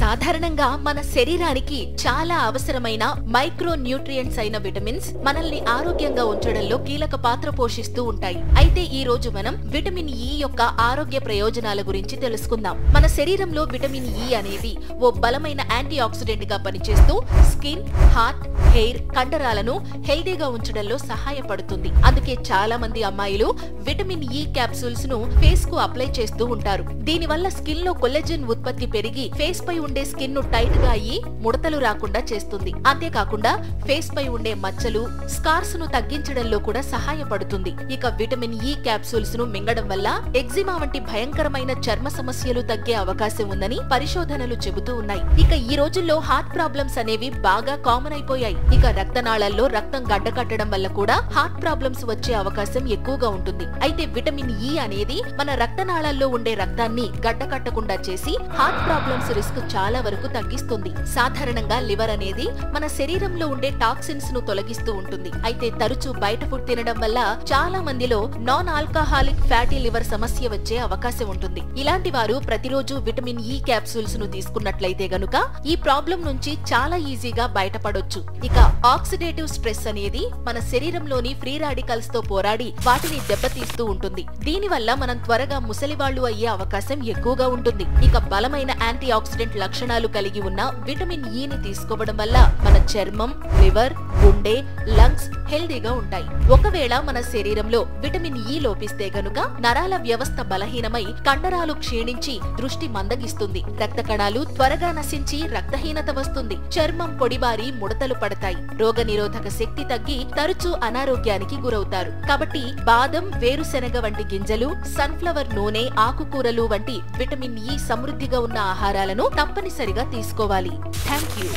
సాధారణంగా మన శరీరానికి చాలా అవసరమైన మైక్రో న్యూట్రియంట్స్ అయిన విటమిన్స్ మనల్ని ఆరోగ్యంగా ఉంచడంలో కీలక పాత్ర పోషిస్తూ ఉంటాయి. అయితే ఈ రోజు మనం విటమిన్ ఇ యొక్క ఆరోగ్య ప్రయోజనాల గురించి తెలుసుకుందాం. మన శరీరంలో విటమిన్ ఇ అనేది ఓ బలమైన యాంటీ ఆక్సిడెంట్ గా పనిచేస్తూ స్కిన్, హార్ట్, హెయిర్, కండరాలను హెల్దీగా ఉంచడంలో సహాయపడుతుంది. అందుకే చాలా మంది అమ్మాయిలు విటమిన్ ఇ క్యాప్సూల్స్ ను ఫేస్ కు అప్లై చేస్తూ ఉంటారు. దీనివల్ల స్కిన్ లో కొల్లెజన్ ఉత్పత్తి పెరిగి ఫేస్ పై ఉండే స్కిన్ ను టైట్ గా అయ్యి ముడతలు రాకుండా చేస్తుంది. అంతేకాకుండా ఫేస్ పై ఉండే మచ్చలు, స్కార్స్ ను తగ్గించడంలో కూడా సహాయపడుతుంది. ఇక విటమిన్ ఇ క్యాప్సూల్స్ ను మింగడం వల్ల ఎగ్జిమా వంటి భయంకరమైన చర్మ సమస్యలు తగ్గే అవకాశం ఉందని పరిశోధనలు చెబుతూ ఉన్నాయి. ఇక ఈ రోజుల్లో హార్ట్ ప్రాబ్లమ్స్ అనేవి బాగా కామన్ అయిపోయాయి. ఇక రక్తనాళాల్లో రక్తం గడ్డకట్టడం వల్ల కూడా హార్ట్ ప్రాబ్లమ్స్ వచ్చే అవకాశం ఎక్కువగా ఉంటుంది. అయితే విటమిన్ ఇ అనేది మన రక్తనాళాల్లో ఉండే రక్తాన్ని గడ్డకట్టకుండా చేసి హార్ట్ ప్రాబ్లమ్స్ రిస్క్ చాలా వరకు తగ్గిస్తుంది. సాధారణంగా లివర్ అనేది మన శరీరంలో ఉండే టాక్సిన్స్ ను తొలగిస్తూ ఉంటుంది. అయితే తరచూ బయట ఫుడ్ తినడం వల్ల చాలా మందిలో నాన్ ఆల్కహాలిక్ ఫ్యాటీ లివర్ సమస్య వచ్చే అవకాశం ఉంటుంది. ఇలాంటి వారు ప్రతిరోజు విటమిన్ ఇ క్యాప్సూల్స్ ను తీసుకున్నట్లయితే గనుక ఈ ప్రాబ్లం నుంచి చాలా ఈజీగా బయటపడొచ్చు. ఇక ఆక్సిడేటివ్ స్ట్రెస్ అనేది మన శరీరంలోని ఫ్రీ రాడికల్స్ తో పోరాడి వాటిని దెబ్బతీస్తూ ఉంటుంది. దీనివల్ల మనం త్వరగా ముసలివాళ్లు అయ్యే అవకాశం ఎక్కువగా ఉంటుంది. ఇక బలమైన యాంటీ ఆక్సిడెంట్ లక్షణాలు కలిగి ఉన్న విటమిన్ ఇ ని తీసుకోవడం వల్ల మన చర్మం, లివర్, గుండె, లంగ్స్ హెల్దీగా ఉంటాయి. ఒకవేళ మన శరీరంలో విటమిన్ ఇ లోపిస్తే గనుక నరాల వ్యవస్థ బలహీనమై కండరాలు క్షీణించి దృష్టి మందగిస్తుంది. రక్త కణాలు త్వరగా నశించి రక్తహీనత వస్తుంది. చర్మం పొడిబారి ముడతలు పడతాయి. రోగ నిరోధక శక్తి తగ్గి తరచూ అనారోగ్యానికి గురవుతారు. కాబట్టి బాదం, వేరుశెనగ వంటి గింజలు, సన్ఫ్లవర్ నూనె, ఆకుకూరలు వంటి విటమిన్ ఇ సమృద్ధిగా ఉన్న ఆహారాలను తప్పనిసరిగా తీసుకోవాలి. థాంక్యూ.